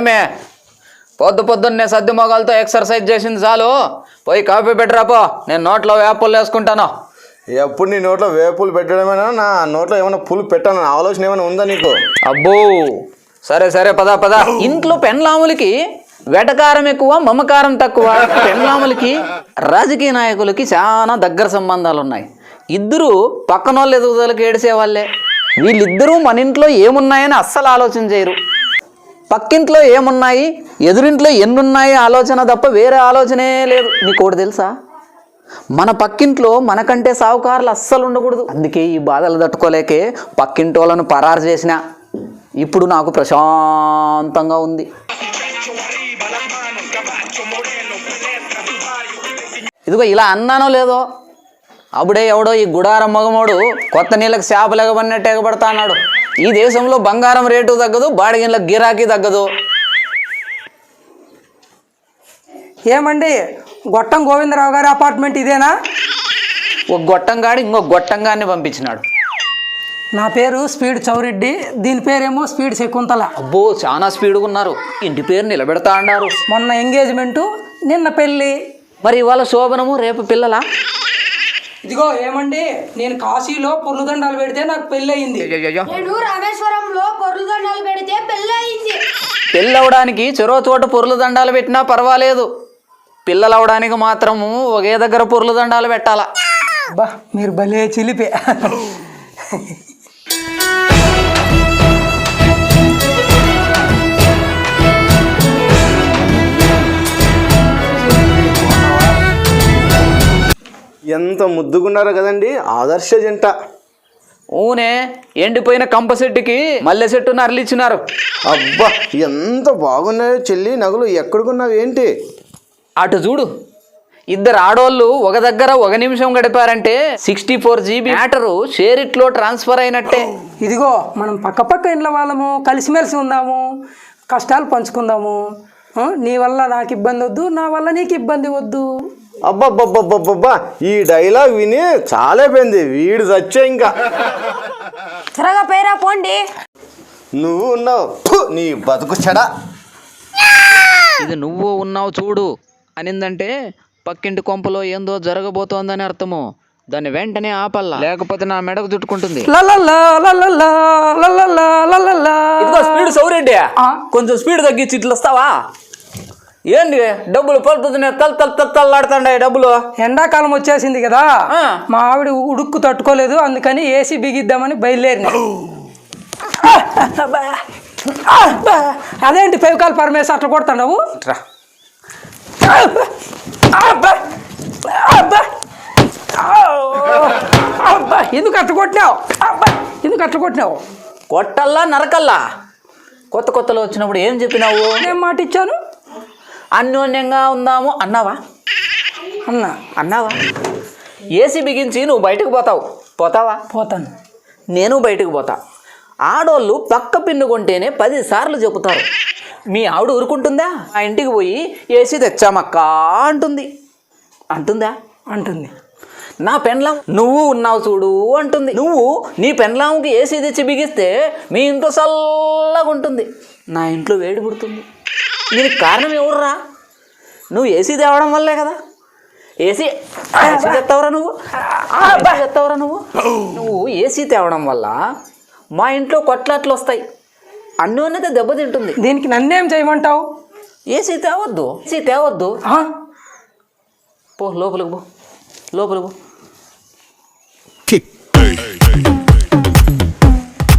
ఏమే పొద్దున్నే సద్ది మొగాలతో ఎక్సర్సైజ్ చేసింది చాలు, పోయి కాఫీ పెట్టరాపో, నేను నోట్లో వేపులు వేసుకుంటాను. ఎప్పుడు నీ నోట్లో వేపులు పెట్టడమేనా, నా నోట్లో ఏమైనా పులు పెట్టాను ఆలోచన ఏమైనా ఉందా నీకు? అబ్బో సరే పద. ఇంట్లో పెండ్లాములకి వెటకారం ఎక్కువ, మమకారం తక్కువ. పెండ్లాములకి రాజకీయ నాయకులకి చాలా దగ్గర సంబంధాలు ఉన్నాయి. ఇద్దరు పక్కనోళ్ళు ఎదుగుదలకి ఏడిసేవాళ్ళే. వీళ్ళిద్దరూ మన ఇంట్లో ఏమున్నాయని అస్సలు ఆలోచన చేయరు. పక్కింట్లో ఏమున్నాయి, ఎదురింట్లో ఎన్నున్నాయి ఆలోచన తప్ప వేరే ఆలోచనే లేదు. నీకోటి తెలుసా, మన పక్కింట్లో మనకంటే సావుకారులు అస్సలు ఉండకూడదు. అందుకే ఈ బాధలు తట్టుకోలేకే పక్కింటోళ్ళను పరారు చేసిన. ఇప్పుడు నాకు ప్రశాంతంగా ఉంది. ఇదిగో ఇలా అన్నానో లేదో, అప్పుడే ఎవడో ఈ గుడారం మగమోడు కొత్త నీళ్ళకి చేపలు ఎగబడినట్టు ఎగబడతా అన్నాడు. ఈ దేశంలో బంగారం రేటు తగ్గదు, బాడిగిన్ల గిరాకీ తగ్గదు. ఏమండి, గొట్టం గోవిందరావు గారి అపార్ట్మెంట్ ఇదేనా? ఒక గొట్టంగాడు ఇంకో గొట్టంగాన్ని పంపించినాడు. నా పేరు స్పీడ్ చౌరెడ్డి, దీని పేరేమో స్పీడ్ శకుంతల. అబ్బో చాలా స్పీడ్గా ఉన్నారు. ఇంటి పేరు నిలబెడతా అన్నారు. మొన్న ఎంగేజ్మెంటు, నిన్న పెళ్ళి, మరి ఇవాళ శోభనము, రేపు పిల్లల. ఇదిగో ఏమండి, నేను కాశీలో పొర్లుదండాలు పెడితే నాకు పెళ్ళి అయింది. నేను రామేశ్వరంలో పొర్లు దండాలు పెడితే పెళ్ళి అయింది. పెళ్ళవడానికి చెరో చోట పొర్లు దండాలు పెట్టినా పర్వాలేదు, పిల్లలు అవడానికి మాత్రము ఒకే దగ్గర పొర్లు దండాలు పెట్టాలా. బా మీరు భలే చిలిపే. ఎంత ముద్దుగున్నారో కదండి, ఆదర్శ జంట. ఊనే ఎండిపోయిన కంప చెట్టుకి మల్లె చెట్టును అరలిచ్చినారు. అబ్బా ఎంత బాగున్నాయో చెల్లి, నగలు ఎక్కడికున్నావు ఏంటి? అటు చూడు, ఇద్దరు ఆడోళ్ళు ఒక దగ్గర 1 నిమిషం గడిపారంటే 64 GB మ్యాటరు షేరిట్లో ట్రాన్స్ఫర్ అయినట్టే. ఇదిగో మనం పక్క ఇండ్ల వాళ్ళము, కలిసిమెలిసి ఉందాము, కష్టాలు పంచుకుందాము. నీ వల్ల నాకు ఇబ్బంది వద్దు, నా వల్ల నీకు ఇబ్బంది వద్దు. అబ్బబ్బబ్బబ్బబ్బా, ఈ డైలాగ్ విని చాలా పోయింది, వీడు చచ్చే ఇంకా. త్వరగా పేరా పోండి. నువ్వు ఉన్నావు, నీ బతుకు చెడా. ఇది నువ్వు ఉన్నావు చూడు అనిందంటే పక్కింటి కొంపలో ఏందో జరగబోతోందని అర్థము. దాన్ని వెంటనే ఆపల్లా, లేకపోతే నా మెడకు చుట్టుకుంటుంది. స్పీడ్ సౌరెడ్డి, కొంచెం స్పీడ్ తగ్గించి ఇట్లా వస్తావా? ఏంటి డబ్బులు పలుకుతున్నాయి, తల్లాడుతున్నాయి డబ్బులు. ఎండాకాలం వచ్చేసింది కదా, మా ఆవిడ ఉడుక్కు తట్టుకోలేదు, అందుకని ఏసీ బిగిద్దామని బయలుదేరిన. అదేంటి ఫెవికాల్ పరమేశ్వర్ అట్లా కొడుతున్నావు? ఎందుకు అట్లా కొట్టినావు? కొట్టల్లా నరకల్లా. కొత్తలో వచ్చినప్పుడు ఏం చెప్పినావు? ఏం మాట ఇచ్చాను? అన్యోన్యంగా ఉందాము అన్నావా? అన్నావా? ఏసీ బిగించి నువ్వు బయటకు పోతావా? పోతాను. నేను బయటకు పోతా. ఆడోళ్ళు పక్క పిన్ను కొంటేనే 10 సార్లు చెబుతారు. మీ ఆవిడ ఊరుకుంటుందా? ఆ ఇంటికి పోయి ఏసీ తెచ్చామక్కా అంటుందా? అంటుంది. నా పెండ్లాం నువ్వు ఉన్నావు చూడు అంటుంది. నువ్వు నీ పెండ్లాంకి ఏసీ తెచ్చి బిగిస్తే మీ ఇంట్లో చల్లగా ఉంటుంది, నా ఇంట్లో వేడి పుడుతుంది. దీనికి కారణం ఎవర్రా? నువ్వు ఏసీ తేవడం వల్లే కదా. ఏసీ తెస్తావురా నువ్వు ఏసీ తేవడం వల్ల మా ఇంట్లో కొట్లాట్లు వస్తాయి, అన్యోన్యత దెబ్బతింటుంది. దీనికి నన్నేం చేయమంటావు? ఏసీ తేవద్దు. పో లోపలికి పో.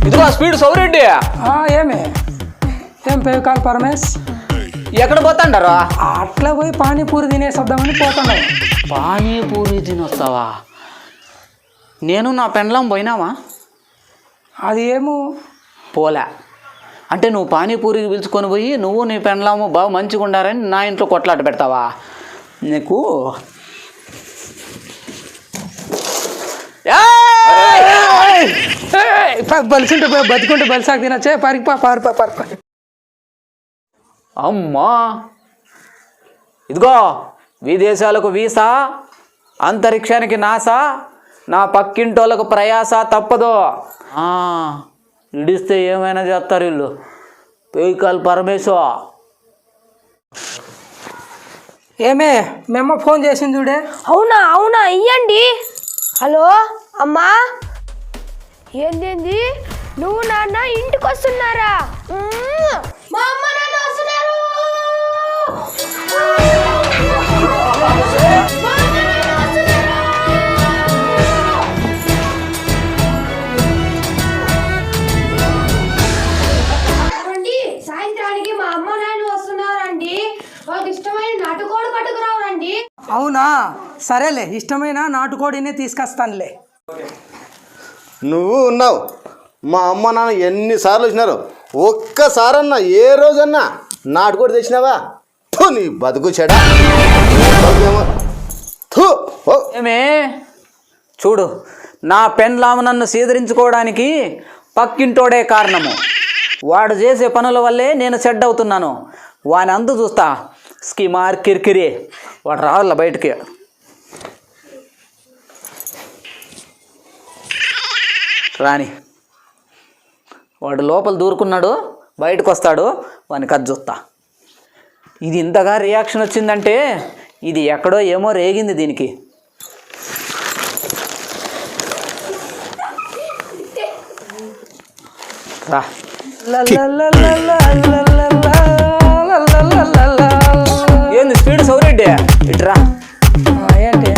ఇదిగో స్పీడ్ సౌరెడ్డి. ఏం ఫెవికాల్ పరమేశ్, ఎక్కడ పోతాండారా? అట్లా పోయి పానీపూరి తినేసొద్దామని పోతున్నావు. పానీపూరి తినొస్తావా? నేను నా పెండ్లాం పోయినావా? అది ఏమో పోలే. అంటే నువ్వు పానీపూరికి పిలుచుకొని పోయి నువ్వు నీ పెండ్లాము బాగా మంచిగా ఉండారని నా ఇంట్లో కొట్లాట పెడతావా? నీకు బలిసింటే బతికుంటే బలిసాకు తినచ్చే. పారి. అమ్మా, ఇదిగో విదేశాలకు వీసా, అంతరిక్షానికి నాసా, నా పక్కింటోళ్ళకు ప్రయాస తప్పదు. ఇడిస్తే ఏమైనా చేస్తారు వీళ్ళు. ఫెవికాల్ పరమేశ్వర్ ఏమే మేమ్మ ఫోన్ చేసింది చూడే. అవునా అవునా ఇయ్యండి. హలో అమ్మా, ఏంది నువ్వు నాన్న ఇంటికి వస్తున్నారా? మా అమ్మ నాన్న వస్తున్నారు. సాయంత్రానికి మా అమ్మ నాన్న వస్తున్నారండి. వాళ్ళకి ఇష్టమైన నాటుకోడి పట్టుకురావరండి. అవునా, సరేలే, ఇష్టమైన నాటుకోడినే తీసుకొస్తానులే. నువ్వు ఉన్నావు, మా అమ్మ నాన్న ఎన్నిసార్లు వచ్చినారు, ఒక్కసారన్నా ఏ రోజన్నా నాటుకోడి తెచ్చినావా? థు, నీ బతుకు చెడా. ఏమే చూడు, నా పెండ్లాము నన్ను సీదరించుకోవడానికి పక్కింటోడే కారణము. వాడు చేసే పనుల వల్లే నేను సెడ్ అవుతున్నాను. వాని అందు చూస్తా, స్కిమార్ కిరికిరి. వాడు రావాల బయటికి. రాని, వాడు లోపల దూరుకున్నాడు, బయటకు వస్తాడు, వాని కథ చూస్తా. ఇది ఇంతగా రియాక్షన్ వచ్చిందంటే ఇది ఎక్కడో ఏమో రేగింది దీనికి. రా. ఏంది స్పీడ్ సౌరెడ్డి? ఇట్రా. ఏంటి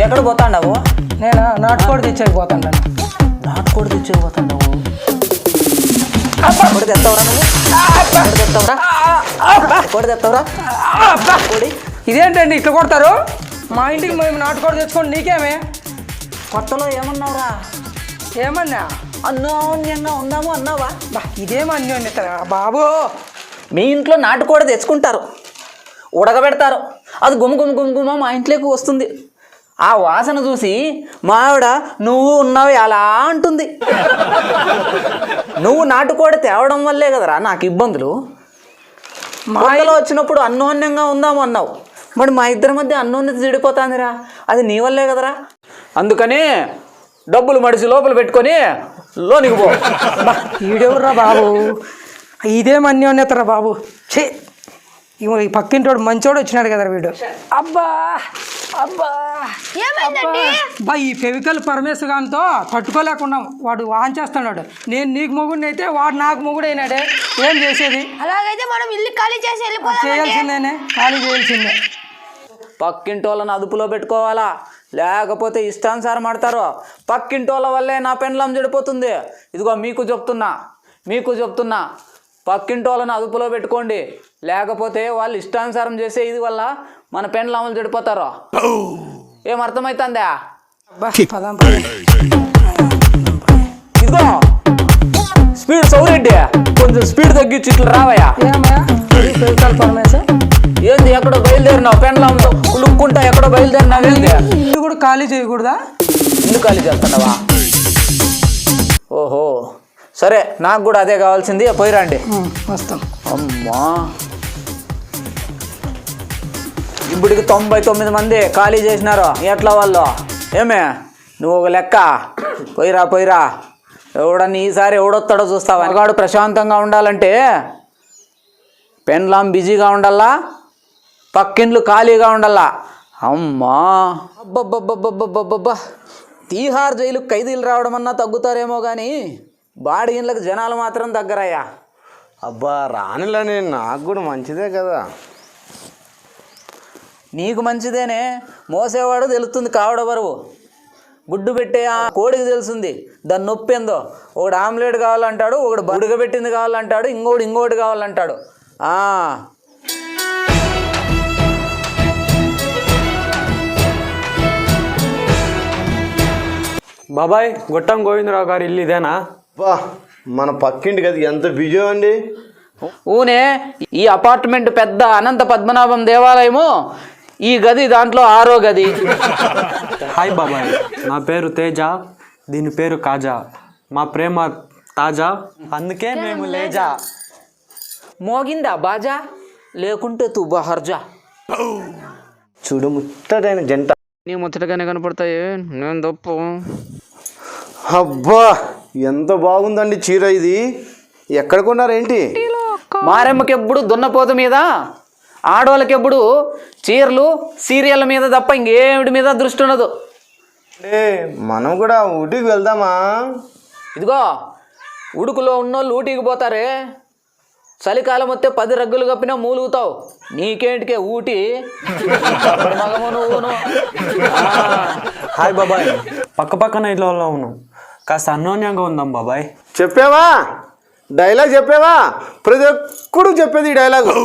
ఎక్కడ పోతాండావు? నేను నాటుకోడి తెచ్చేకపోతాను. నాటుకోడి తెచ్చేపోతాండావు? కోడి తెస్తావురా నువ్వు? కోడి తెస్తావురా? కోడి తెస్తావురా? కోడి ఇదేంటండి ఇట్లా కొడతారు? మా ఇంటికి మేము నాటుకోడి తెచ్చుకోండి, నీకేమే? కొత్తలో ఏమన్నావురా? ఏమన్నా అన్యోన్యంగా ఉందాము అన్నావా? ఇదేమో అన్యోన్యత బాబు. మీ ఇంట్లో నాటుకోడి తెచ్చుకుంటారు, ఉడకబెడతారు, అది గుమ మా ఇంట్లోకి వస్తుంది. ఆ వాసన చూసి మా ఆవిడ నువ్వు ఉన్నావు అలా అంటుంది. నువ్వు నాటుకోడి తేవడం వల్లే కదరా నాకు ఇబ్బందులు. మాయలో వచ్చినప్పుడు అన్యోన్యంగా ఉందాము అన్నావు, మరి మా ఇద్దరి మధ్య అన్యోన్యత చెడిపోతుందిరా. అది నీ వల్లే కదరా. అందుకని డబ్బులు మడిచి లోపల పెట్టుకొని లోనికి పో. ఈడెవర్రా బాబు, ఇదేం అన్యోన్యతరా బాబు. ఛే, ఈ పక్కింటోడు మంచోడు వచ్చినాడు కదా వీడు. అబ్బా అబ్బా బా, ఈ ఫెవికల్ పరమేశ్వరంతో తట్టుకోలేకున్నాం. వాడు వాన్ చేస్తున్నాడు. నేను నీకు మొగుడిని అయితే వాడు నాకు మొగుడు అయినాడే. ఏం చేసేది? అలాగైతే మనం ఇల్లు ఖాళీ చేసి వెళ్ళిపోదాం. చేయాల్సిందేనే, ఖాళీ చేయాల్సిందే. పక్కింటోళ్ళని అదుపులో పెట్టుకోవాలా, లేకపోతే ఇష్టానుసారం ఆడతారు. పక్కింటోళ్ళ వల్లే నా పెండ్లం చెడిపోతుంది. ఇదిగో మీకు చెప్తున్నా, పక్కింటోళ్ళని అదుపులో పెట్టుకోండి, లేకపోతే వాళ్ళు ఇష్టానుసారం చేసే ఇది వల్ల మన పెండ్లాములు చెడిపోతారు. ఏం అర్థమవుతుందా? ఇదిగో స్పీడ్ సౌరెడ్డి, కొంచెం స్పీడ్ తగ్గించి ఇట్లా రావయ్యా. ఏమయ్యా ఫెవికల్ పరమేశ్వర్? ఏంది ఎక్కడో బయలుదేరినావు? పెండ్లాంతో కులుక్కుంటా ఎక్కడో బయలుదేరినావేంది? ఇల్లు కూడా ఖాళీ చేయకూడదా? ఇల్లు ఖాళీ చేస్తున్నావా? ఓహో, సరే, నాకు కూడా అదే కావాల్సింది. పోయిరండి. వస్తాం. అమ్మా, ఇప్పటికి 99 మంది ఖాళీ చేసినారు. ఎట్లా వాళ్ళు? ఏమే నువ్వు ఒక లెక్క. పోయిరా. ఎవడన్నా ఈసారి ఎవడొస్తాడో చూస్తావా? మగాడు ప్రశాంతంగా ఉండాలంటే పెండ్లాం బిజీగా ఉండాలా, పక్కిండ్లు ఖాళీగా ఉండాలా. అమ్మా, అబ్బబ్బబ్బబ్బబ్బబ్బబ్బా, తీహార్ జైలుకు ఖైదీలు రావడం అన్నా తగ్గుతారేమో కానీ బాడిగిన్లకు జనాలు మాత్రం దగ్గరయ్యా. అబ్బా రానిలని, నాకు కూడా మంచిదే కదా. నీకు మంచిదేనే, మోసేవాడు తెలుస్తుంది కావడ బరువు. గుడ్డు పెట్టే ఆ కోడికి తెలుస్తుంది దాని నొప్పి ఏందో. ఒకడు ఆమ్లెట్ కావాలంటాడు, ఒకడు ఉడకబెట్టింది కావాలంటాడు, ఇంకోటి కావాలంటాడు. బాబాయ్, గొట్టం గోవిందరావు గారి ఇల్లు ఇదేనా? బా, మన పక్కింటి గది ఎంత బిజీ అండి. ఊనే, ఈ అపార్ట్మెంట్ పెద్ద అనంత పద్మనాభం దేవాలయము. ఈ గది దాంట్లో 6వ గది. హాయ్ బాబాయ్, నా పేరు తేజ, దీని పేరు కాజా. మా ప్రేమ తాజా, అందుకే మేము లేజా. మోగిందా బాజా, లేకుంటే తూ బహర్జా. చూడు ముచ్చటైన జంట. నీ ముచ్చటగానే కనపడతాయి, నేను తప్పు. అబ్బా ఎంత బాగుందండి చీర. ఇది ఎక్కడ కొన్నారేంటి? మారెమ్మకి ఎప్పుడు దున్నపోత మీద ఆడవాళ్ళకి ఎప్పుడు చీరలు సీరియల్ మీద తప్ప ఇంకేమిటి మీద దృష్టి ఉండదు. మనం కూడా ఊటీకి వెళ్దామా? ఇదిగో ఉడుకులో ఉన్నోళ్ళు ఊటీకి పోతారే, చలికాలం వస్తే 10 రగ్గులు కప్పినా మూలుగుతావు. నీకేంటికే ఊటీ? మగము నువ్వును. హాయ్ బాబాయ్, పక్క పక్కన ఇళ్ళ ఉన్నాం, కాస్త అన్యోన్యంగా ఉందాం బాబాయ్. చెప్పావా? డైలాగ్ చెప్పావా? ప్రతి ఒక్కడు చెప్పేది ఈ డైలాగు.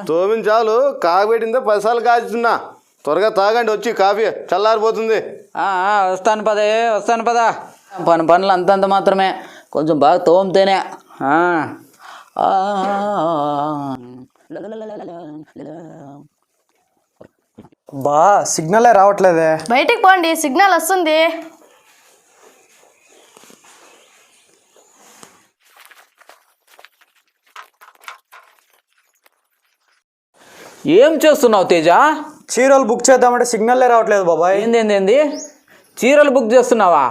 తోమిన చాలు, కాగబెట్టిందో 10 సార్లు కాచుతున్నా. త్వరగా తాగండి, వచ్చి కాఫీ చల్లారిపోతుంది. వస్తాను పదా. పనులు అంతంత మాత్రమే, కొంచెం బాగా తోమితేనే. బా సిగ్నలే రావట్లేదే. బయటికి పోండి, సిగ్నల్ వస్తుంది. ఏం చేస్తున్నావు తేజ? చీరలు బుక్ చేద్దామంటే సిగ్నల్లే రావట్లేదు బాబాయ్. ఏంది చీరలు బుక్ చేస్తున్నావా?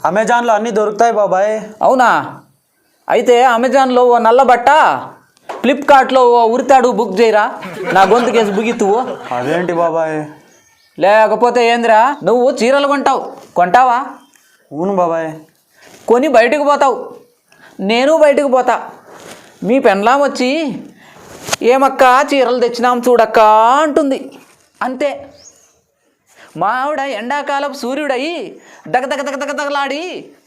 అమెజాన్లో అన్నీ దొరుకుతాయి బాబాయ్. అవునా? అయితే అమెజాన్లో ఓ నల్ల బట్ట, ఫ్లిప్కార్ట్లో ఓ ఉరితాడు బుక్ చేయరా, నా గొంతుకేసి బుగితువు. అదేంటి బాబాయ్? లేకపోతే ఏందిరా, నువ్వు చీరలు కొంటావా? అవును బాబాయ్. కొని బయటకు పోతావు, నేను బయటకు పోతా. మీ పెన్లాం వచ్చి ఏమక్క చీరలు తెచ్చినాం చూడక్క అంటుంది, అంతే. మా ఆవిడ ఎండాకాలపు సూర్యుడయి దగదగలాడి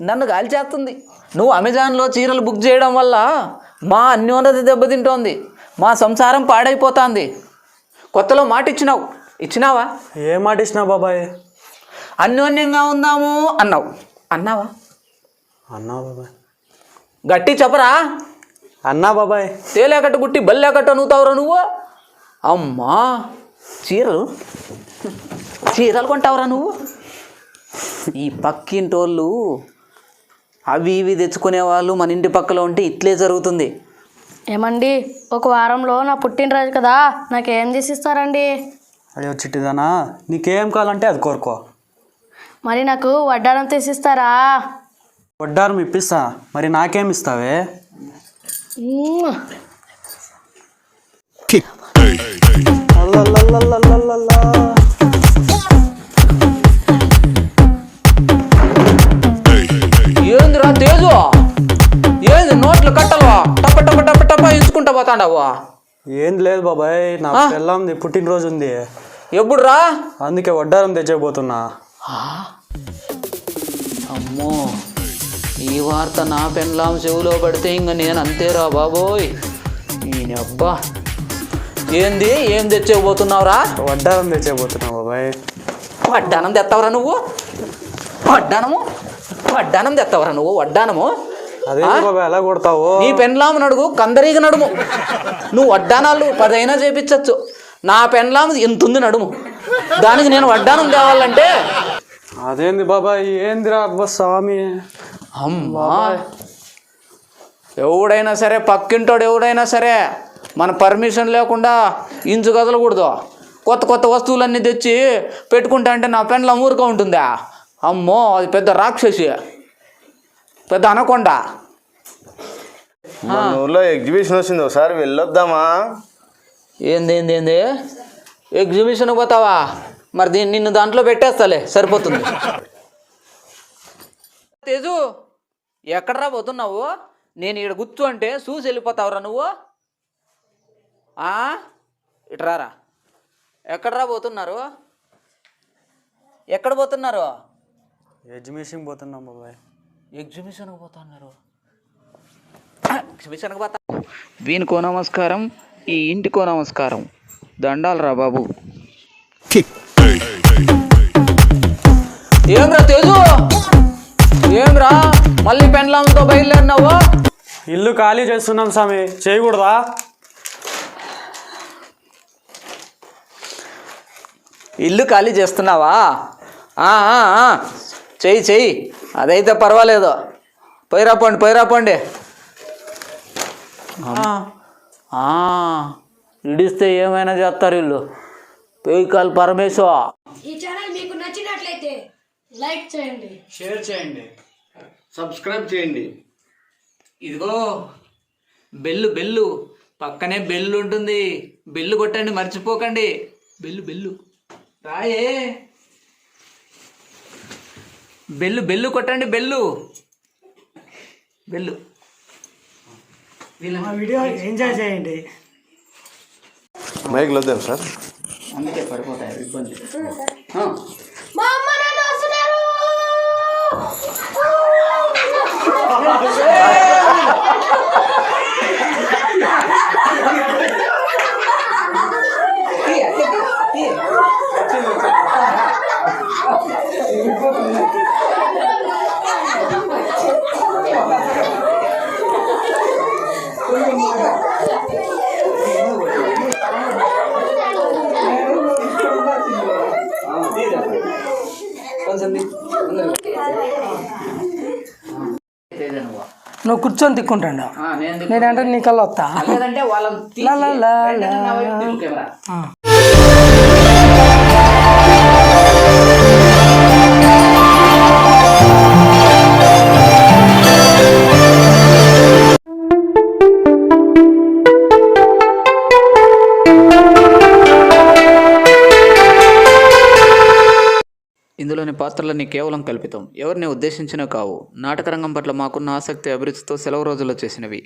నన్ను గాల్చేస్తుంది. నువ్వు అమెజాన్లో చీరలు బుక్ చేయడం వల్ల మా అన్యోన్యత దెబ్బతింటోంది, మా సంసారం పాడైపోతుంది. కొత్తలో మాట ఇచ్చినావా? ఏ మాట ఇచ్చినావు బాబాయ్? అన్యోన్యంగా ఉందాము అన్నావా? అన్నా బాబాయ్. గట్టి చెప్పరా? అన్నా బాబాయ్. తేలేకట్టు గుట్టి బల్లేకట్టు అనుగుతావురా నువ్వు. అమ్మా, చీరలు కొంటావురా నువ్వు? ఈ పక్కింటోళ్ళు అవి ఇవి తెచ్చుకునే వాళ్ళు మన ఇంటి పక్కలో ఉంటే ఇట్లే జరుగుతుంది. ఏమండి, ఒక వారంలో నా పుట్టినరోజు కదా, నాకేం తీసిస్తారండి? అయ్యో చిట్టిదానా, నీకేం కావాలంటే అది కోరుకో. మరి నాకు వడ్డానం తీసిస్తారా? వడ్డారం ఇప్పిస్తా, మరి నాకేం ఇస్తావే? ఏందిరా తేజు, ఏంది నోట్లు కట్టలవా? టప్ప టప్ప టప్ప టప్ప ఇచ్చుకుంటా పోతాండవా? ఏం లేదు బాబాయ్, నా పిల్లంది పుట్టినరోజు ఉంది. ఎప్పుడురా? అందుకే వడ్డారం తెచ్చకపోతున్నా. అమ్మో, ఈ వార్త నా పెన్లాం చెవులో పడితే ఇంక నేను అంతేరా బాబోయ్. ఈయనబ్బా, ఏం తెచ్చేపోతున్నావురా? వడ్డారం తెచ్చకపోతున్నా బాబాయ్. వడ్డానం తెస్తావరా నువ్వు? వడ్డానం తెస్తావరా నువ్వు? వడ్డానము అదే బాబాయ్, ఎలా కొడతావు? నీ పెన్లాము నడుగు కందరీగా నడుము. నువ్వు వడ్డానాలు 10 అయినా చేపించచ్చు, నా పెన్లాము ఎంతుంది నడుము. దానికి నేను వడ్డానం తేవాలంటే అదేంది బాబాయ్? ఏందిరా అబ్బా స్వామి. అమ్మా, ఎవడైనా సరే, పక్కింటోడు ఎవడైనా సరే మన పర్మిషన్ లేకుండా ఇంచు కదలకూడదు. కొత్త వస్తువులన్నీ తెచ్చి పెట్టుకుంటా అంటే నా పెన్లాం ఊరుగా ఉంటుందా? అమ్మో, అది పెద్ద రాక్షసి, పెద్ద అనకొండ. మన ఊర్లో ఎగ్జిబిషన్ వచ్చింది, ఒకసారి వెళ్ళొద్దామా? ఏంది ఎగ్జిబిషన్కి పోతావా? మరి నిన్ను దాంట్లో పెట్టేస్తాలే, సరిపోతుంది. తేజు, ఎక్కడరా పోతున్నావు? నేను ఇక్కడ కూర్చో అంటే చూసి వెళ్ళిపోతావురా నువ్వు? ఇట్రారా. ఎక్కడరా పోతున్నారు? ఎక్కడ పోతున్నారు? ఎగ్జిబిషన్ పోతున్నాం బాబాయ్. ఎగ్జిబిషన్కి పోతున్నారు. ఎగ్జిబిషన్కి పోతా. వీనికో నమస్కారం, ఈ ఇంటికో నమస్కారం, దండాలరా బాబు. ఏంరా తేజు, ఏంరా మళ్ళీ పెన్లాంతో బయలుదేరినావు? ఇల్లు ఖాళీ చేస్తున్నాం స్వామి, చేయకూడదా? ఇల్లు ఖాళీ చేస్తున్నావా? చెయ్యి, అదైతే పర్వాలేదు. పోయిరా పండి. ఇడిస్తే ఏమైనా చేస్తారు వీళ్ళు. పేకాల్ పరమేశ్వర. ఈ ఛానల్ మీకు నచ్చినట్లయితే లైక్ చేయండి, షేర్ చేయండి, సబ్స్క్రైబ్ చేయండి. ఇదిగో బెల్లు బెల్లు పక్కనే బెల్లు ఉంటుంది, బెల్లు కొట్టండి మర్చిపోకండి. బెల్లు బెల్లు రాయే, బెల్లు బెల్లు కొట్టండి, బెల్లు బెల్లు. వీడియో ఎంజాయ్ చేయండి. మైక్లు వద్దాం సార్. అందుకే పడిపోతాయి ఇబ్బంది. మా అమ్మ నాన్న వస్తున్నారు. నువ్వు కూర్చొని తిక్కుంటాడు, నేనంటే నీ కల్లా వస్తా. లేదంటే వాళ్ళని తీసి లా లా లా వెంటనే నా వైపు తిరుగు కెమెరా. ఇందులోని పాత్రలన్నీ కేవలం కల్పితం, ఎవరిని ఉద్దేశించినవి కావు. నాటకరంగం పట్ల మాకున్న ఆసక్తి అభిరుచితో సెలవు రోజుల్లో చేసినవి.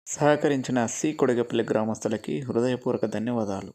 సహకరించిన సి కొడగపల్లి గ్రామస్తులకి హృదయపూర్వక ధన్యవాదాలు.